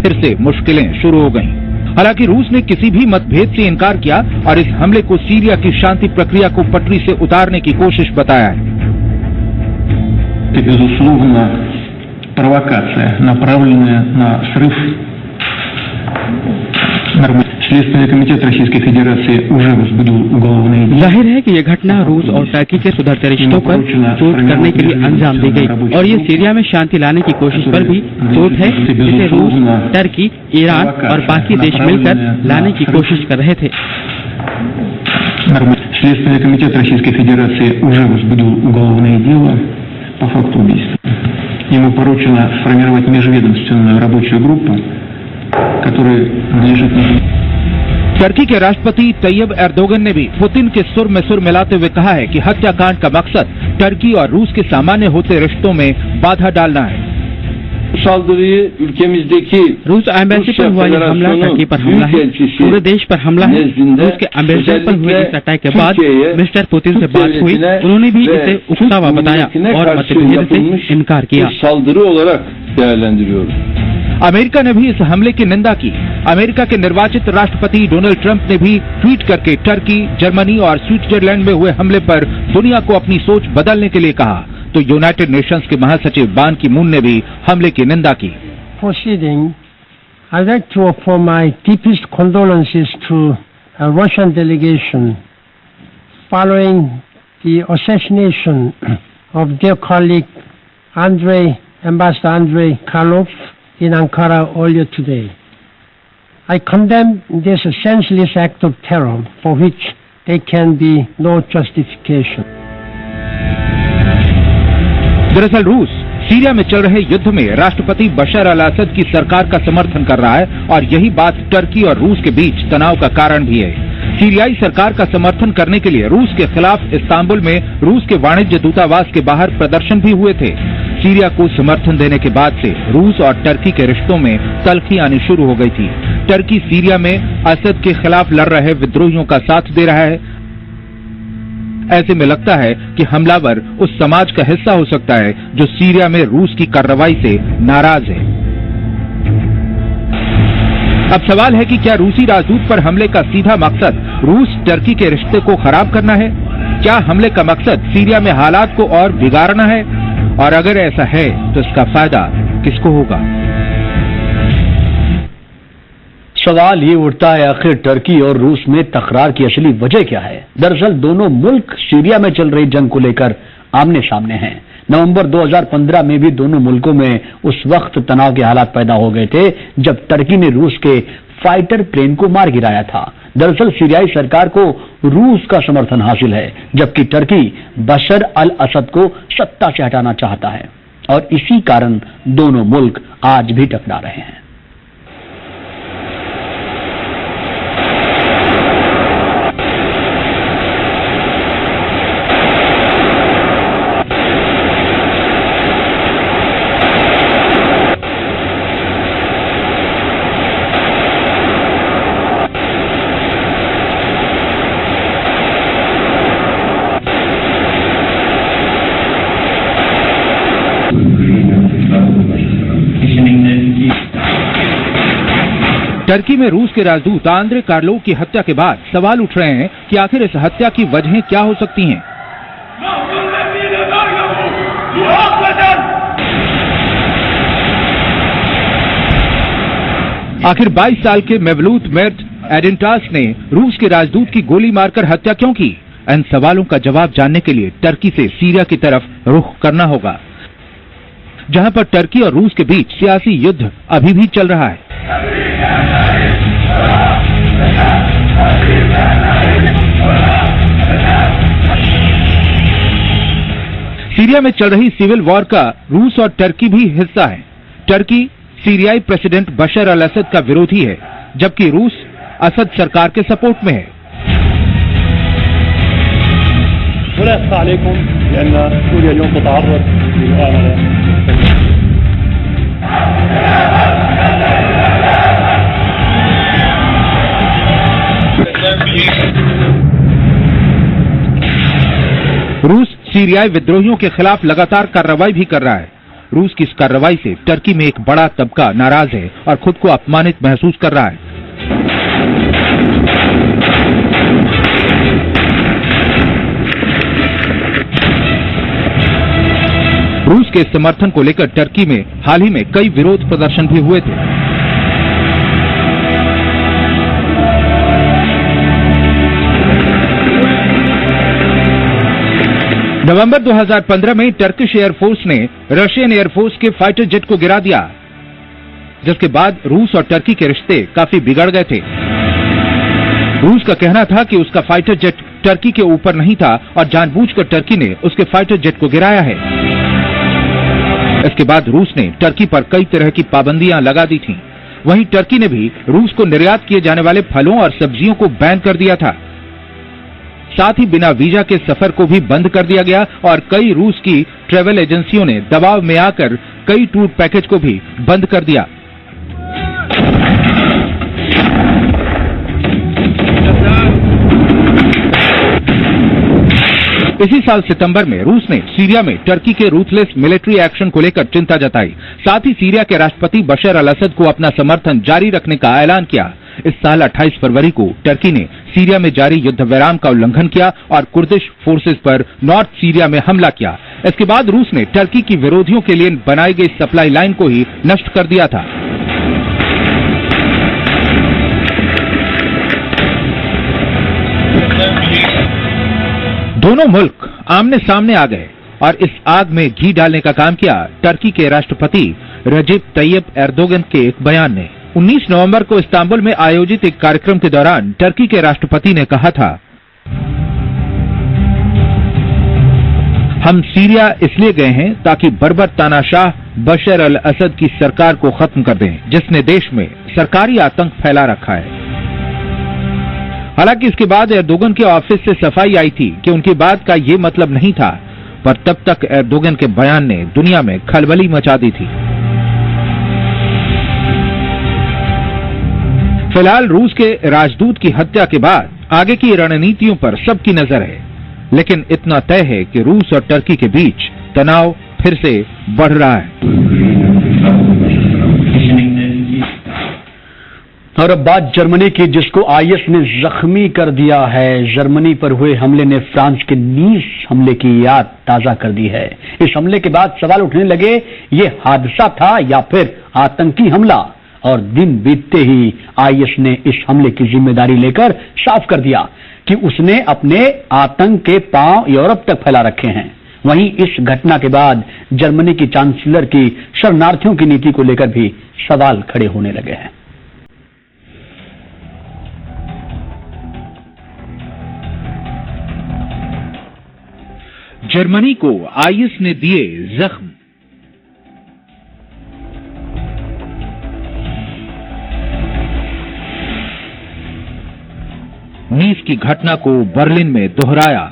फिर से मुश्किलें शुरू हो गईं। हालांकि रूस ने किसी भी मतभेद से इनकार किया और इस हमले को सीरिया की शांति प्रक्रिया को पटरी से उतारने की कोशिश बताया है। Безусловно, провокация, направленная на срыв. Следственный комитет Российской Федерации уже возбудил уголовное дело. जाहिर है कि यह घटना रूस और टर्की के सुधरते रिश्तों पर चोट करने के लिए अंजाम दी गई और ये सीरिया में शांति लाने की कोशिश पर भी चोट है, जिसे रूस, टर्की, ईरान और बाकी देश मिलकर लाने की कोशिश कर रहे थे। Следственный комитет Российской Федерации уже возбудил уголовное дело по факту убийства. Ему поручено сформировать межведомственную рабочую группу, которая надлежит. टर्की के राष्ट्रपति तैयब एर्दोगन ने भी पुतिन के सुर में सुर मिलाते हुए कहा है कि हत्याकांड का मकसद टर्की और रूस के सामान्य होते रिश्तों में बाधा डालना है। रूस एम्बेसी पर हुआ यह हमला टर्की पर हमला है, पूरे देश पर हमला है। रूस के एम्बेसडर पर हुए इस अटैक के बाद मिस्टर पुतिन से बात हुई, उन्होंने भी इसे उकसावा बताया और मतभेद से इनकार किया। अमेरिका ने भी इस हमले की निंदा की। अमेरिका के निर्वाचित राष्ट्रपति डोनाल्ड ट्रंप ने भी ट्वीट करके टर्की, जर्मनी और स्विट्जरलैंड में हुए हमले पर दुनिया को अपनी सोच बदलने के लिए कहा। तो यूनाइटेड नेशंस के महासचिव बान की मून ने भी हमले की निंदा की। I'd like to offer my deepest condolences to a Russian delegation following the assassination of their colleague Ambassador Andrei Karlov in Ankara earlier today. I condemn this senseless act of terror for which there can be no justification. दरअसल रूस Syria में चल रहे युद्ध में राष्ट्रपति बशर अल असद की सरकार का समर्थन कर रहा है और यही बात टर्की और रूस के बीच तनाव का कारण भी है। सीरियाई सरकार का समर्थन करने के लिए रूस के खिलाफ इस्तांबुल में रूस के वाणिज्य दूतावास के बाहर प्रदर्शन भी हुए थे। सीरिया को समर्थन देने के बाद से रूस और टर्की के रिश्तों में तल्खी आनी शुरू हो गई थी। टर्की सीरिया में असद के खिलाफ लड़ रहे विद्रोहियों का साथ दे रहा है। ऐसे में लगता है कि हमलावर उस समाज का हिस्सा हो सकता है जो सीरिया में रूस की कार्रवाई से नाराज है। अब सवाल है कि क्या रूसी राजदूत पर हमले का सीधा मकसद रूस टर्की के रिश्ते को खराब करना है? क्या हमले का मकसद सीरिया में हालात को और बिगाड़ना है? और अगर ऐसा है तो इसका फायदा किसको होगा? सवाल ये उठता है, आखिर टर्की और रूस में तकरार की असली वजह क्या है? दरअसल दोनों मुल्क सीरिया में चल रही जंग को लेकर आमने सामने हैं। नवंबर 2015 में भी दोनों मुल्कों में उस वक्त तनाव के हालात पैदा हो गए थे जब टर्की ने रूस के फाइटर प्लेन को मार गिराया था। दरअसल सीरियाई सरकार को रूस का समर्थन हासिल है, जबकि टर्की बशर अल असद को सत्ता से हटाना चाहता है और इसी कारण दोनों मुल्क आज भी टकरा रहे हैं। टर्की में रूस के राजदूत आंद्रे कार्लोव की हत्या के बाद सवाल उठ रहे हैं कि आखिर इस हत्या की वजहें क्या हो सकती हैं। आखिर 22 साल के मेवलूत मेर्ट एडेंटास ने रूस के राजदूत की गोली मारकर हत्या क्यों की? इन सवालों का जवाब जानने के लिए टर्की से सीरिया की तरफ रुख करना होगा, जहां पर टर्की और रूस के बीच सियासी युद्ध अभी भी चल रहा है। सीरिया में चल रही सिविल वॉर का रूस और टर्की भी हिस्सा है। टर्की सीरियाई प्रेसिडेंट बशर अल असद का विरोधी है, जबकि रूस असद सरकार के सपोर्ट में है। रूस सीरियाई विद्रोहियों के खिलाफ लगातार कार्रवाई भी कर रहा है। रूस की इस कार्रवाई से टर्की में एक बड़ा तबका नाराज है और खुद को अपमानित महसूस कर रहा है। रूस के समर्थन को लेकर टर्की में हाल ही में कई विरोध प्रदर्शन भी हुए थे। नवंबर 2015 में टर्किश एयरफोर्स ने रशियन एयरफोर्स के फाइटर जेट को गिरा दिया, जिसके बाद रूस और टर्की के रिश्ते काफी बिगड़ गए थे। रूस का कहना था कि उसका फाइटर जेट टर्की के ऊपर नहीं था और जानबूझकर टर्की ने उसके फाइटर जेट को गिराया है। इसके बाद रूस ने टर्की पर कई तरह की पाबंदियां लगा दी थीं। वहीं टर्की ने भी रूस को निर्यात किए जाने वाले फलों और सब्जियों को बैन कर दिया था। साथ ही बिना वीजा के सफर को भी बंद कर दिया गया और कई रूस की ट्रैवल एजेंसियों ने दबाव में आकर कई टूर पैकेज को भी बंद कर दिया। इसी साल सितंबर में रूस ने सीरिया में टर्की के रूथलेस मिलिट्री एक्शन को लेकर चिंता जताई। साथ ही सीरिया के राष्ट्रपति बशर अल असद को अपना समर्थन जारी रखने का ऐलान किया। इस साल 28 फरवरी को टर्की ने सीरिया में जारी युद्ध विराम का उल्लंघन किया और कुर्दिश फोर्सेस पर नॉर्थ सीरिया में हमला किया। इसके बाद रूस ने टर्की की विरोधियों के लिए बनाई गई सप्लाई लाइन को ही नष्ट कर दिया था। दोनों मुल्क आमने सामने आ गए और इस आग में घी डालने का काम किया टर्की के राष्ट्रपति रजीब तैयब एर्दोगन के एक बयान ने। 19 नवंबर को इस्तांबुल में आयोजित एक कार्यक्रम के दौरान टर्की के राष्ट्रपति ने कहा था, हम सीरिया इसलिए गए हैं ताकि बर्बर तानाशाह बशर अल असद की सरकार को खत्म कर दें, जिसने देश में सरकारी आतंक फैला रखा है। हालांकि इसके बाद एर्दोगन के ऑफिस से सफाई आई थी कि उनकी बात का ये मतलब नहीं था, पर तब तक एर्दोगन के बयान ने दुनिया में खलबली मचा दी थी। फिलहाल रूस के राजदूत की हत्या के बाद आगे की रणनीतियों पर सबकी नजर है, लेकिन इतना तय है कि रूस और टर्की के बीच तनाव फिर से बढ़ रहा है। और अब बात जर्मनी की, जिसको आईएस ने जख्मी कर दिया है। जर्मनी पर हुए हमले ने फ्रांस के नीस हमले की याद ताजा कर दी है। इस हमले के बाद सवाल उठने लगे, ये हादसा था या फिर आतंकी हमला, और दिन बीतते ही आईएस ने इस हमले की जिम्मेदारी लेकर साफ कर दिया कि उसने अपने आतंक के पांव यूरोप तक फैला रखे हैं। वहीं इस घटना के बाद जर्मनी की चांसलर की शरणार्थियों की नीति को लेकर भी सवाल खड़े होने लगे हैं। जर्मनी को आईएस ने दिए जख्म। नीस की घटना को बर्लिन में दोहराया।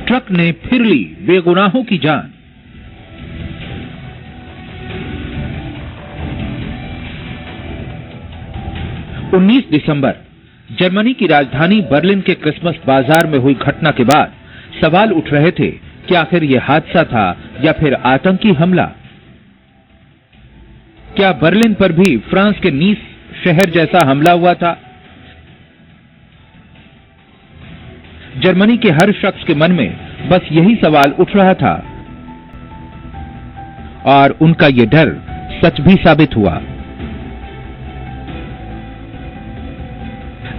ट्रक ने फिर ली बेगुनाहों की जान। उन्नीस दिसंबर जर्मनी की राजधानी बर्लिन के क्रिसमस बाजार में हुई घटना के बाद सवाल उठ रहे थे कि आखिर यह हादसा था या फिर आतंकी हमला। क्या बर्लिन पर भी फ्रांस के नीस शहर जैसा हमला हुआ था? जर्मनी के हर शख्स के मन में बस यही सवाल उठ रहा था और उनका यह डर सच भी साबित हुआ।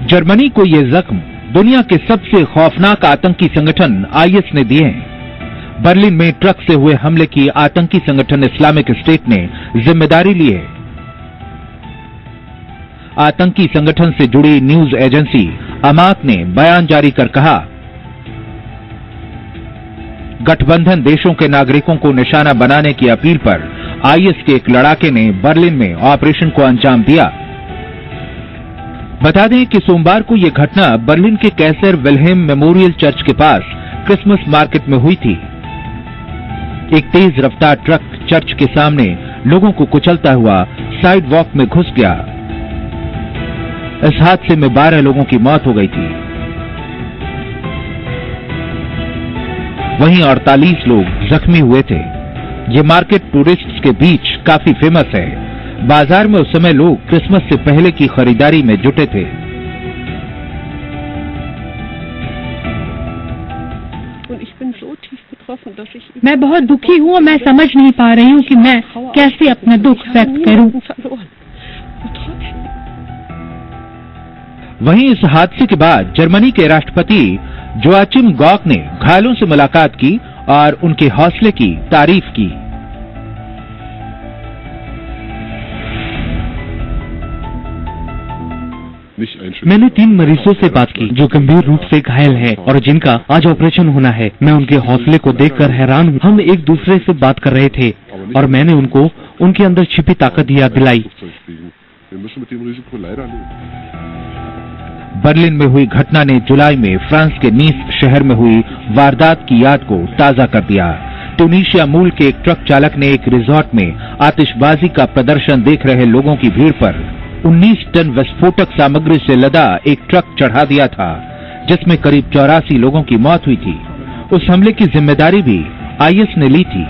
जर्मनी को यह जख्म दुनिया के सबसे खौफनाक आतंकी संगठन आईएस ने दिए हैं। बर्लिन में ट्रक से हुए हमले की आतंकी संगठन इस्लामिक स्टेट ने जिम्मेदारी ली है। आतंकी संगठन से जुड़ी न्यूज एजेंसी अमाक ने बयान जारी कर कहा, गठबंधन देशों के नागरिकों को निशाना बनाने की अपील पर आईएस के एक लड़ाके ने बर्लिन में ऑपरेशन को अंजाम दिया। बता दें कि सोमवार को यह घटना बर्लिन के कैसर विल्हेम मेमोरियल चर्च के पास क्रिसमस मार्केट में हुई थी। एक तेज रफ्तार ट्रक चर्च के सामने लोगों को कुचलता हुआ साइड वॉक में घुस गया। इस हादसे में 12 लोगों की मौत हो गई थी। वहीं 48 लोग जख्मी हुए थे। ये मार्केट टूरिस्ट्स के बीच काफी फेमस है। बाजार में उस समय लोग क्रिसमस से पहले की खरीदारी में जुटे थे। मैं बहुत दुखी हूँ और मैं समझ नहीं पा रही हूँ कि मैं कैसे अपना दुख व्यक्त करूँ। वहीं इस हादसे के बाद जर्मनी के राष्ट्रपति जोआचिम गॉक ने घायलों से मुलाकात की और उनके हौसले की तारीफ की। मैंने 3 मरीजों से बात की जो गंभीर रूप से घायल हैं और जिनका आज ऑपरेशन होना है। मैं उनके हौसले को देखकर हैरान हूँ। हम एक दूसरे से बात कर रहे थे और मैंने उनको उनके अंदर छिपी ताकत याद दिलाई। बर्लिन में हुई घटना ने जुलाई में फ्रांस के नीस शहर में हुई वारदात की याद को ताजा कर दिया। ट्यूनीशिया मूल के एक ट्रक चालक ने एक रिजॉर्ट में आतिशबाजी का प्रदर्शन देख रहे लोगों की भीड़ पर 19 टन विस्फोटक सामग्री से लदा एक ट्रक चढ़ा दिया था, जिसमें करीब 84 लोगों की मौत हुई थी। उस हमले की जिम्मेदारी भी आईएस ने ली थी।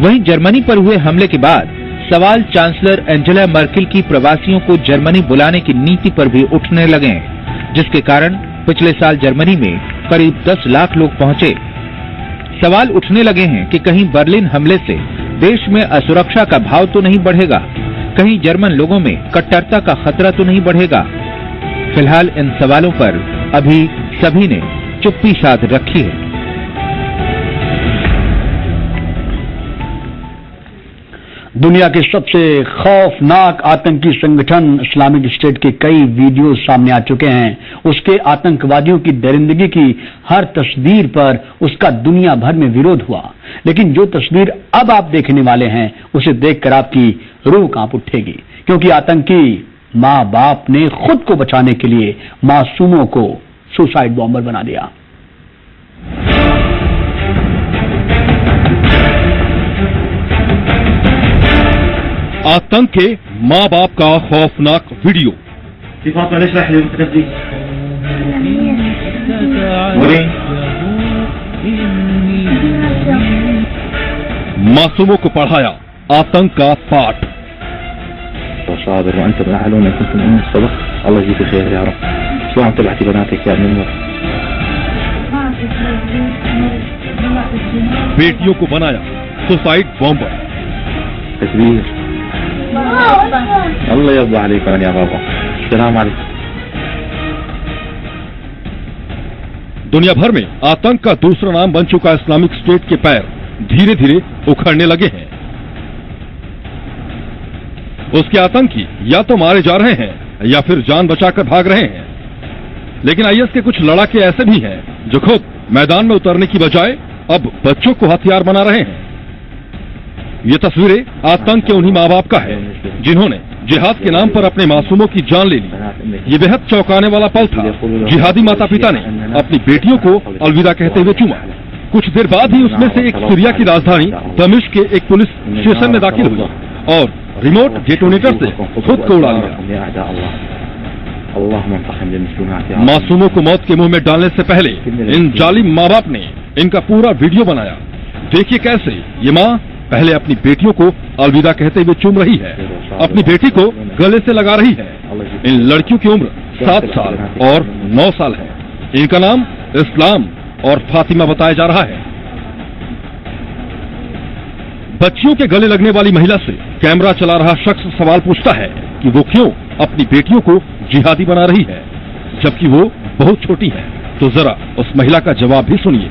वहीं जर्मनी पर हुए हमले के बाद सवाल चांसलर एंजेला मर्केल की प्रवासियों को जर्मनी बुलाने की नीति पर भी उठने लगे, जिसके कारण पिछले साल जर्मनी में करीब 10 लाख लोग पहुंचे। सवाल उठने लगे हैं कि कहीं बर्लिन हमले से देश में असुरक्षा का भाव तो नहीं बढ़ेगा, कहीं जर्मन लोगों में कट्टरता का खतरा तो नहीं बढ़ेगा। फिलहाल इन सवालों पर अभी सभी ने चुप्पी साध रखी है। दुनिया के सबसे खौफनाक आतंकी संगठन इस्लामिक स्टेट के कई वीडियो सामने आ चुके हैं। उसके आतंकवादियों की दरिंदगी की हर तस्वीर पर उसका दुनिया भर में विरोध हुआ, लेकिन जो तस्वीर अब आप देखने वाले हैं उसे देखकर आपकी रूह कांप उठेगी, क्योंकि आतंकी माँ बाप ने खुद को बचाने के लिए मासूमों को सुसाइड बॉम्बर बना दिया। आतंक के माँ बाप का खौफनाक वीडियो। मासूमों को पढ़ाया आतंक का पाठ। बेटियों को बनाया सुसाइड बॉम्बर। अल्लाह यर्दा अलैका या बाबा। अस्सलाम वालेकुम। दुनिया भर में आतंक का दूसरा नाम बन चुका इस्लामिक स्टेट के पैर धीरे धीरे उखड़ने लगे हैं। उसके आतंकी या तो मारे जा रहे हैं या फिर जान बचाकर भाग रहे हैं, लेकिन आईएस के कुछ लड़ाके ऐसे भी हैं जो खुद मैदान में उतरने की बजाय अब बच्चों को हथियार बना रहे हैं। ये तस्वीरें आतंक के उन्हीं माँ बाप का है जिन्होंने जिहाद के नाम पर अपने मासूमों की जान ले ली। ये बेहद चौंकाने वाला पल था। जिहादी माता पिता ने अपनी बेटियों को अलविदा कहते हुए चूमा। कुछ देर बाद ही उसमें से एक सीरिया की राजधानी दमिश्क के एक पुलिस स्टेशन में दाखिल हुई और रिमोट डेटोनेटर से खुद को उड़ा लिया। मासूमों को मौत के मुंह में डालने से पहले इन जालिम माँ बाप ने इनका पूरा वीडियो बनाया। देखिए कैसे ये माँ पहले अपनी बेटियों को अलविदा कहते हुए चूम रही है, अपनी बेटी को गले से लगा रही है। इन लड़कियों की उम्र 7 साल और 9 साल है। इनका नाम इस्लाम और फातिमा बताया जा रहा है। बच्चियों के गले लगने वाली महिला से कैमरा चला रहा शख्स सवाल पूछता है कि वो क्यों अपनी बेटियों को जिहादी बना रही है, जबकि वो बहुत छोटी है। तो जरा उस महिला का जवाब भी सुनिए।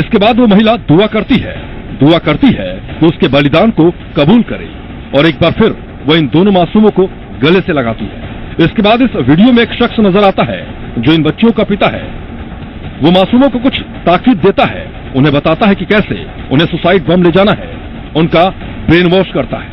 इसके बाद वो महिला दुआ करती है कि उसके बलिदान को कबूल करे और एक बार फिर वो इन दोनों मासूमों को गले से लगाती है। इसके बाद इस वीडियो में एक शख्स नजर आता है जो इन बच्चियों का पिता है। वो मासूमों को कुछ ताकीद देता है, उन्हें बताता है कि कैसे उन्हें सुसाइड बम ले जाना है, उनका ब्रेन वॉश करता है।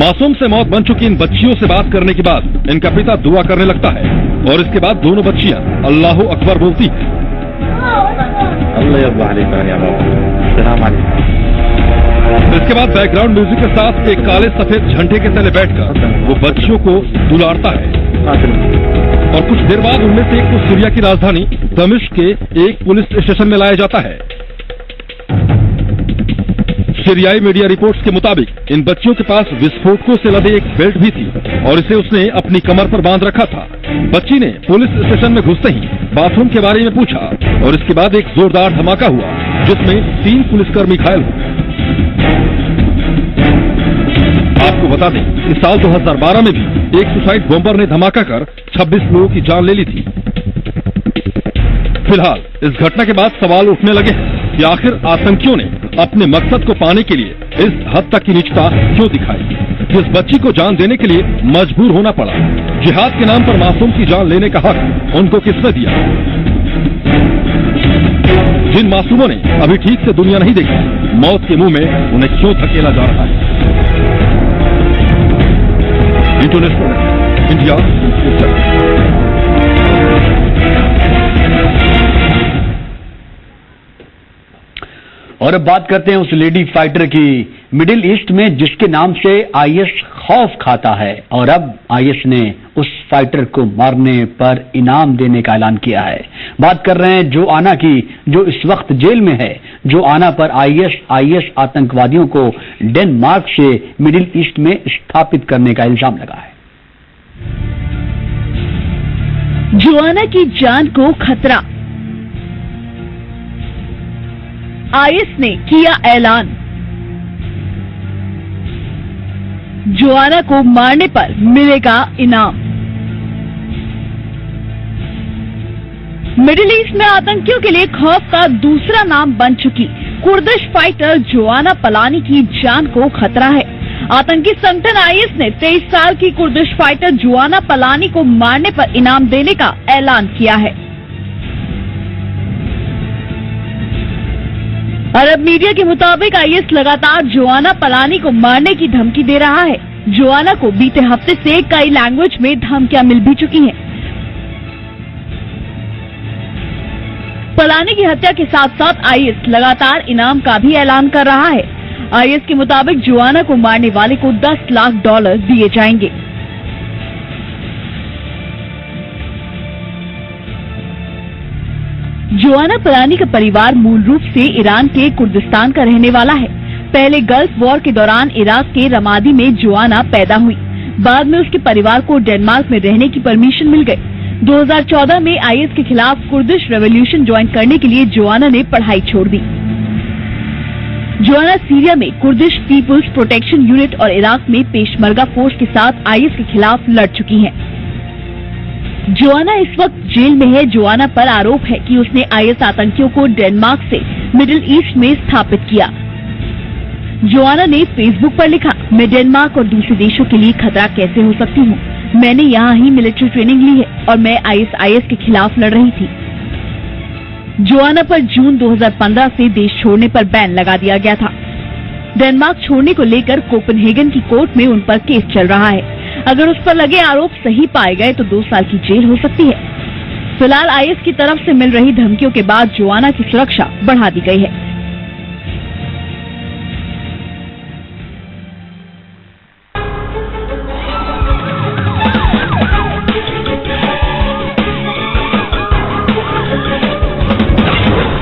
मासूम से मौत बन चुकी इन बच्चियों से बात करने के बाद इनका पिता दुआ करने लगता है और इसके बाद दोनों बच्चियां अल्लाह अकबर बोलती हैं। इसके बाद बैकग्राउंड म्यूजिक के साथ एक काले सफेद झंडे के तले बैठकर वो बच्चियों को दुलारता है और कुछ देर बाद उनमें से एक को सीरिया की राजधानी दमिश्क के एक पुलिस स्टेशन में लाया जाता है। सीरियाई मीडिया रिपोर्ट्स के मुताबिक इन बच्चियों के पास विस्फोटकों से लदे एक बेल्ट भी थी और इसे उसने अपनी कमर पर बांध रखा था। बच्ची ने पुलिस स्टेशन में घुसते ही बाथरूम के बारे में पूछा और इसके बाद एक जोरदार धमाका हुआ जिसमें 3 पुलिसकर्मी घायल हुए। आपको बता दें कि साल 2012 में भी एक सुसाइड बॉम्बर ने धमाका कर 26 लोगों की जान ले ली थी। फिलहाल इस घटना के बाद सवाल उठने लगे हैं कि आखिर आतंकियों ने अपने मकसद को पाने के लिए इस हद तक की नीचता क्यों दिखाई, जिस बच्ची को जान देने के लिए मजबूर होना पड़ा। जिहाद के नाम पर मासूम की जान लेने का हक उनको किसने दिया? जिन मासूमों ने अभी ठीक से दुनिया नहीं देखी, मौत के मुंह में उन्हें क्यों धकेला जा रहा है? International India. और अब बात करते हैं उस लेडी फाइटर की मिडिल ईस्ट में जिसके नाम से आईएस खौफ खाता है और अब आईएस ने उस फाइटर को मारने पर इनाम देने का ऐलान किया है। बात कर रहे हैं जोआना की, जो इस वक्त जेल में है। जोआना पर आईएस आतंकवादियों को डेनमार्क से मिडिल ईस्ट में स्थापित करने का इल्जाम लगा है। जोआना की जान को खतरा, आईएस ने किया ऐलान। जोआना को मारने पर मिलेगा इनाम। मिडिल ईस्ट में आतंकियों के लिए खौफ का दूसरा नाम बन चुकी कुर्दिश फाइटर जोआना पलानी की जान को खतरा है। आतंकी संगठन आईएस ने 23 साल की कुर्दिश फाइटर जोआना पलानी को मारने पर इनाम देने का ऐलान किया है। अरब मीडिया के मुताबिक आईएस लगातार जोआना पलानी को मारने की धमकी दे रहा है। जोआना को बीते हफ्ते से कई लैंग्वेज में धमकियां मिल भी चुकी हैं। पलानी की हत्या के साथ साथ आईएस लगातार इनाम का भी ऐलान कर रहा है। आईएस के मुताबिक जोआना को मारने वाले को $10 लाख दिए जाएंगे। जोआना पलानी का परिवार मूल रूप से ईरान के कुर्दिस्तान का रहने वाला है। पहले गल्फ वॉर के दौरान इराक के रमादी में जोआना पैदा हुई। बाद में उसके परिवार को डेनमार्क में रहने की परमिशन मिल गई। 2014 में आईएस के खिलाफ कुर्दिश रेवोल्यूशन ज्वाइन करने के लिए जोआना ने पढ़ाई छोड़ दी। जोआना सीरिया में कुर्दिश पीपुल्स प्रोटेक्शन यूनिट और इराक में पेशमर्गा फोर्स के साथ आईएस के खिलाफ लड़ चुकी हैं। जोआना इस वक्त जेल में है। जोआना पर आरोप है कि उसने आईएस आतंकियों को डेनमार्क से मिडिल ईस्ट में स्थापित किया। जोआना ने फेसबुक पर लिखा, मैं डेनमार्क और दूसरे देशों के लिए खतरा कैसे हो सकती हूँ। मैंने यहाँ ही मिलिट्री ट्रेनिंग ली है और मैं आईएस के खिलाफ लड़ रही थी। जोआना पर जून 2015 से देश छोड़ने पर बैन लगा दिया गया था। डेनमार्क छोड़ने को लेकर कोपेनहेगन की कोर्ट में उन पर केस चल रहा है। अगर उस पर लगे आरोप सही पाए गए तो 2 साल की जेल हो सकती है। फिलहाल आईएस की तरफ से मिल रही धमकियों के बाद जोआना की सुरक्षा बढ़ा दी गई है।